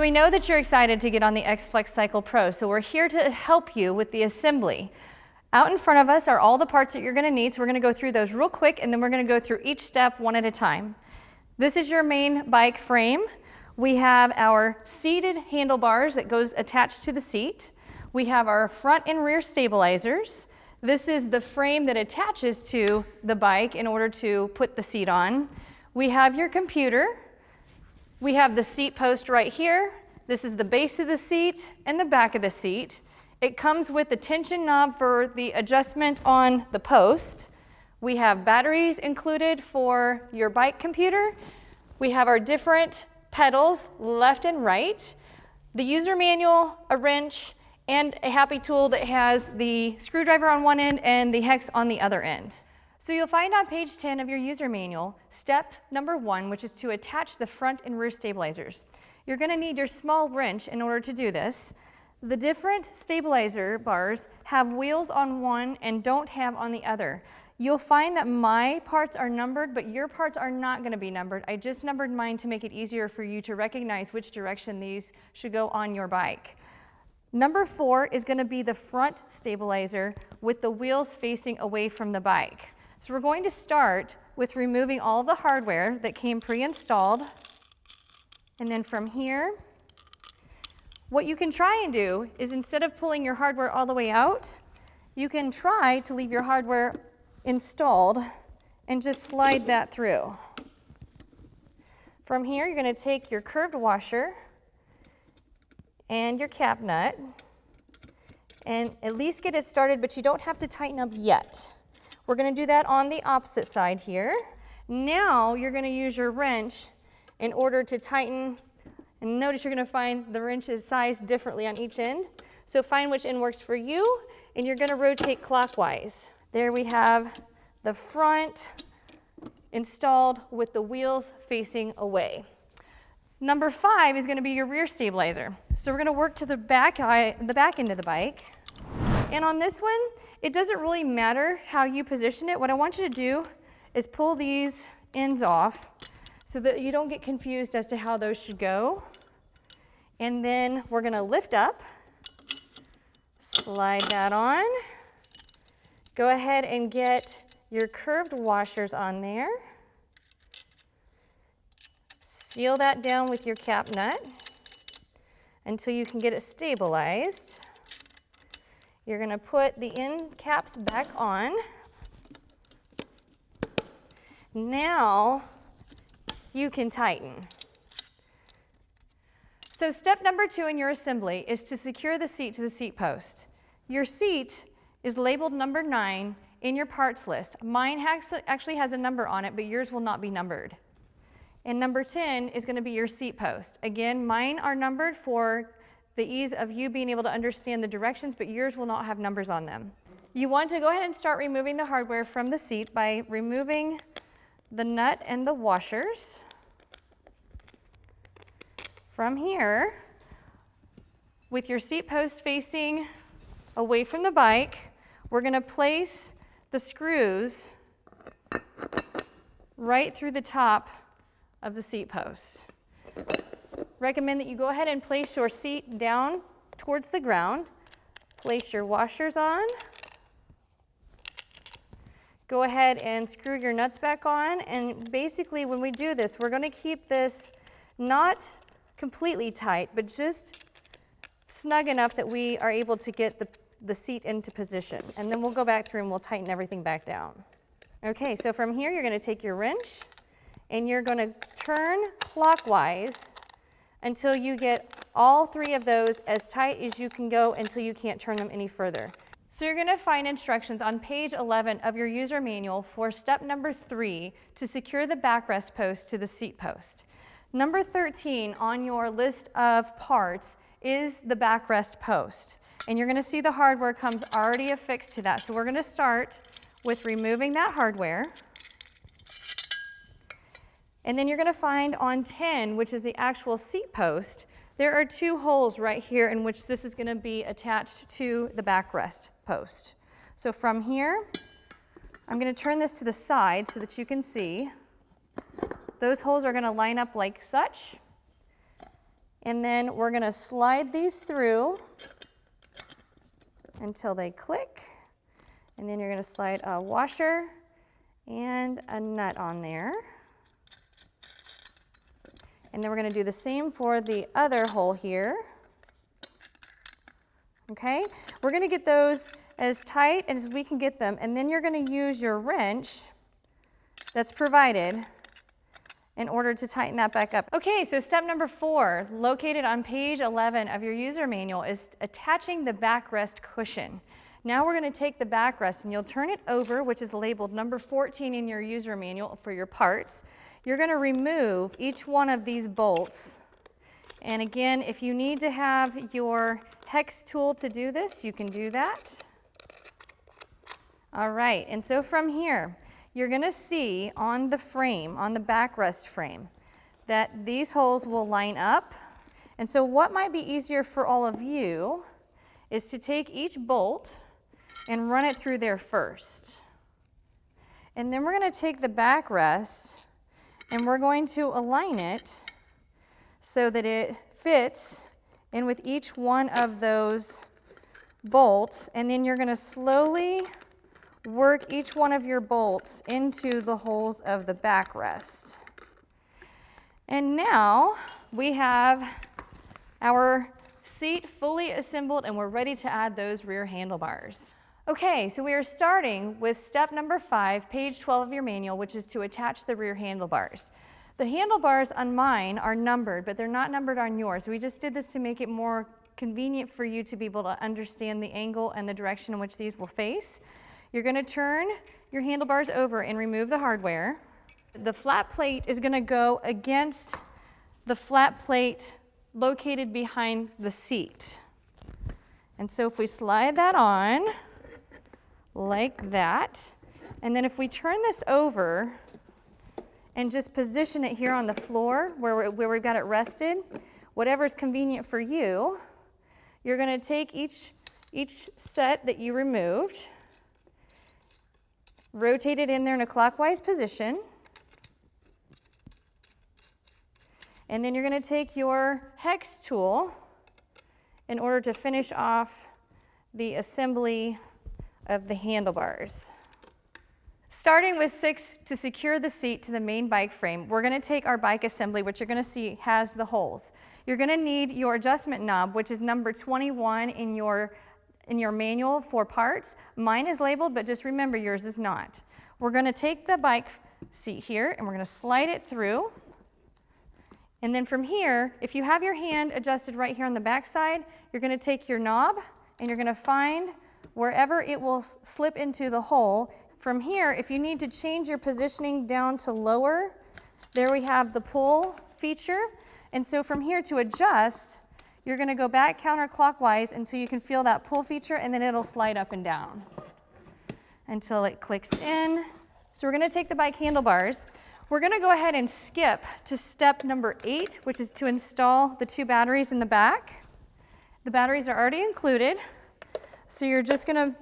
So we know that you're excited to get on the X-Flexcycle Pro, so we're here to help you with the assembly. Out in front of us are all the parts that you're going to need, so we're going to go through those real quick, and then we're going to go through each step one at a time. This is your main bike frame. We have our seated handlebars that goes attached to the seat. We have our front and rear stabilizers. This is the frame that attaches to the bike in order to put the seat on. We have your computer. We have the seat post right here. This is the base of the seat and the back of the seat. It comes with the tension knob for the adjustment on the post. We have batteries included for your bike computer. We have our different pedals, left and right, the user manual, a wrench, and a happy tool that has the screwdriver on one end and the hex on the other end. So you'll find on page 10 of your user manual, step number 1, which is to attach the front and rear stabilizers. You're going to need your small wrench in order to do this. The different stabilizer bars have wheels on one and don't have on the other. You'll find that my parts are numbered, but your parts are not going to be numbered. I just numbered mine to make it easier for you to recognize which direction these should go on your bike. Number 4 is going to be the front stabilizer with the wheels facing away from the bike. So we're going to start with removing all of the hardware that came pre-installed. And then from here, what you can try and do is instead of pulling your hardware all the way out, you can try to leave your hardware installed and just slide that through. From here, you're going to take your curved washer and your cap nut and at least get it started, but you don't have to tighten up yet. We're going to do that on the opposite side here. Now you're going to use your wrench in order to tighten, and notice you're going to find the wrench is sized differently on each end. So find which end works for you, and you're going to rotate clockwise. There we have the front installed with the wheels facing away. Number 5 is going to be your rear stabilizer. So we're going to work to the back end of the bike. And on this one, it doesn't really matter how you position it. What I want you to do is pull these ends off so that you don't get confused as to how those should go. And then we're going to lift up, slide that on. Go ahead and get your curved washers on there. Seal that down with your cap nut until you can get it stabilized. You're going to put the end caps back on. Now you can tighten. So step number 2 in your assembly is to secure the seat to the seat post. Your seat is labeled number 9 in your parts list. Mine actually has a number on it, but yours will not be numbered. And number 10 is going to be your seat post. Again, mine are numbered for the ease of you being able to understand the directions, but yours will not have numbers on them. You want to go ahead and start removing the hardware from the seat by removing the nut and the washers. From here, with your seat post facing away from the bike, we're going to place the screws right through the top of the seat post. Recommend that you go ahead and place your seat down towards the ground. Place your washers on. Go ahead and screw your nuts back on. And basically when we do this, we're going to keep this not completely tight, but just snug enough that we are able to get the seat into position. And then we'll go back through and we'll tighten everything back down. Okay, so from here you're going to take your wrench and you're going to turn clockwise until you get all 3 of those as tight as you can go until you can't turn them any further. So you're going to find instructions on page 11 of your user manual for step number 3 to secure the backrest post to the seat post. Number 13 on your list of parts is the backrest post. And you're going to see the hardware comes already affixed to that. So we're going to start with removing that hardware. And then you're going to find on 10, which is the actual seat post, there are 2 holes right here in which this is going to be attached to the backrest post. So from here, I'm going to turn this to the side so that you can see. Those holes are going to line up like such. And then we're gonna slide these through until they click. And then you're gonna slide a washer and a nut on there. And then we're gonna do the same for the other hole here. Okay, we're gonna get those as tight as we can get them, and then you're gonna use your wrench that's provided in order to tighten that back up. Okay, so step number 4, located on page 11 of your user manual, is attaching the backrest cushion. Now we're gonna take the backrest and you'll turn it over, which is labeled number 14 in your user manual for your parts. You're gonna remove each one of these bolts. And again, if you need to have your hex tool to do this, you can do that. All right, and so from here, you're gonna see on the frame, on the backrest frame, that these holes will line up. And so what might be easier for all of you is to take each bolt and run it through there first. And then we're gonna take the backrest and we're going to align it so that it fits in with each one of those bolts, and then you're gonna slowly work each one of your bolts into the holes of the backrest. And now we have our seat fully assembled and we're ready to add those rear handlebars. Okay, so we are starting with step number 5, page 12 of your manual, which is to attach the rear handlebars. The handlebars on mine are numbered, but they're not numbered on yours. We just did this to make it more convenient for you to be able to understand the angle and the direction in which these will face. You're gonna turn your handlebars over and remove the hardware. The flat plate is gonna go against the flat plate located behind the seat. And so if we slide that on, like that, and then if we turn this over and just position it here on the floor where we've got it rested, whatever's convenient for you, you're gonna take each set that you removed, rotate it in there in a clockwise position, and then you're gonna take your hex tool in order to finish off the assembly of the handlebars. Starting with 6 to secure the seat to the main bike frame, we're gonna take our bike assembly, which you're gonna see has the holes. You're gonna need your adjustment knob, which is number 21 in your manual for parts. Mine is labeled, but just remember yours is not. We're gonna take the bike seat here and we're gonna slide it through. And then from here, if you have your hand adjusted right here on the back side, you're gonna take your knob and you're gonna find wherever it will slip into the hole. From here, if you need to change your positioning down to lower, there we have the pull feature. And so from here to adjust, you're gonna go back counterclockwise until you can feel that pull feature, and then it'll slide up and down until it clicks in. So we're gonna take the bike handlebars. We're gonna go ahead and skip to step number 8, which is to install the 2 batteries in the back. The batteries are already included. So you're just gonna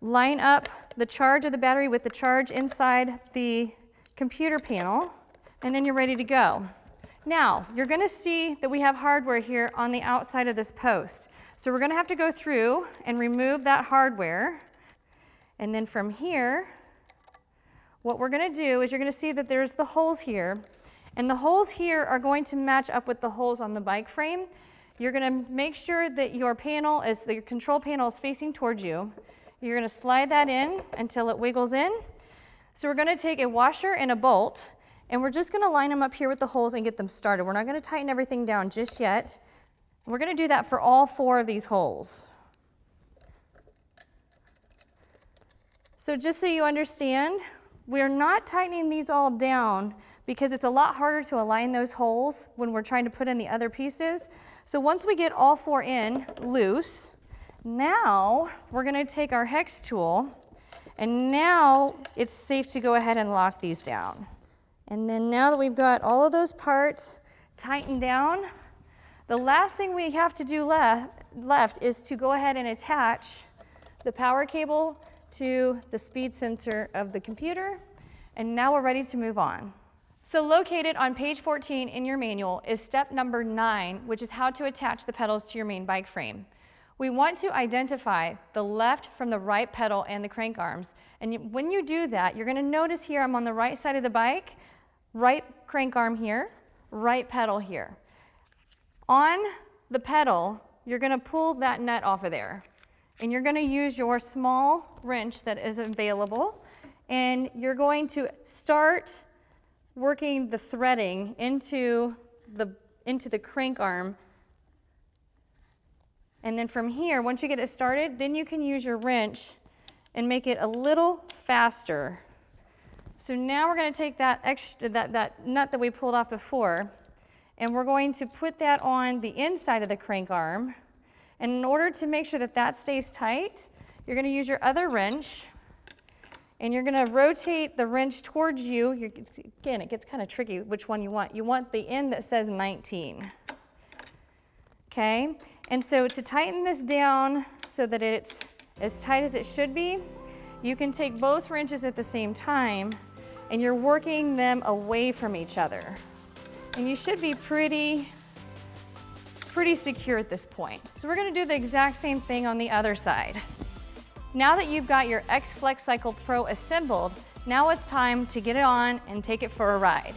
line up the charge of the battery with the charge inside the computer panel, and then you're ready to go. Now, you're gonna see that we have hardware here on the outside of this post. So we're gonna have to go through and remove that hardware. And then from here, what we're gonna do is you're gonna see that there's the holes here. And the holes here are going to match up with the holes on the bike frame. You're gonna make sure that your panel, your control panel is facing towards you. You're gonna slide that in until it wiggles in. So we're gonna take a washer and a bolt, and we're just gonna line them up here with the holes and get them started. We're not gonna tighten everything down just yet. We're gonna do that for all 4 of these holes. So just so you understand, we're not tightening these all down because it's a lot harder to align those holes when we're trying to put in the other pieces. So once we get all 4 in loose, now we're gonna take our hex tool, and now it's safe to go ahead and lock these down. And then now that we've got all of those parts tightened down, the last thing we have to do left is to go ahead and attach the power cable to the speed sensor of the computer, and now we're ready to move on. So located on page 14 in your manual is step number 9, which is how to attach the pedals to your main bike frame. We want to identify the left from the right pedal and the crank arms. And when you do that, you're going to notice here I'm on the right side of the bike, right crank arm here, right pedal here. On the pedal, you're going to pull that nut off of there. And you're going to use your small wrench that is available, and you're going to start working the threading into the crank arm. And then from here, once you get it started, then you can use your wrench and make it a little faster. So now we're going to take that nut that we pulled off before, and we're going to put that on the inside of the crank arm. And in order to make sure that that stays tight, you're going to use your other wrench, and you're going to rotate the wrench towards you. Again, it gets kind of tricky which one you want. You want the end that says 19. Okay? And so to tighten this down so that it's as tight as it should be, you can take both wrenches at the same time, and you're working them away from each other. And you should be pretty secure at this point. So we're going to do the exact same thing on the other side. Now that you've got your X-Flexcycle Pro assembled, now it's time to get it on and take it for a ride.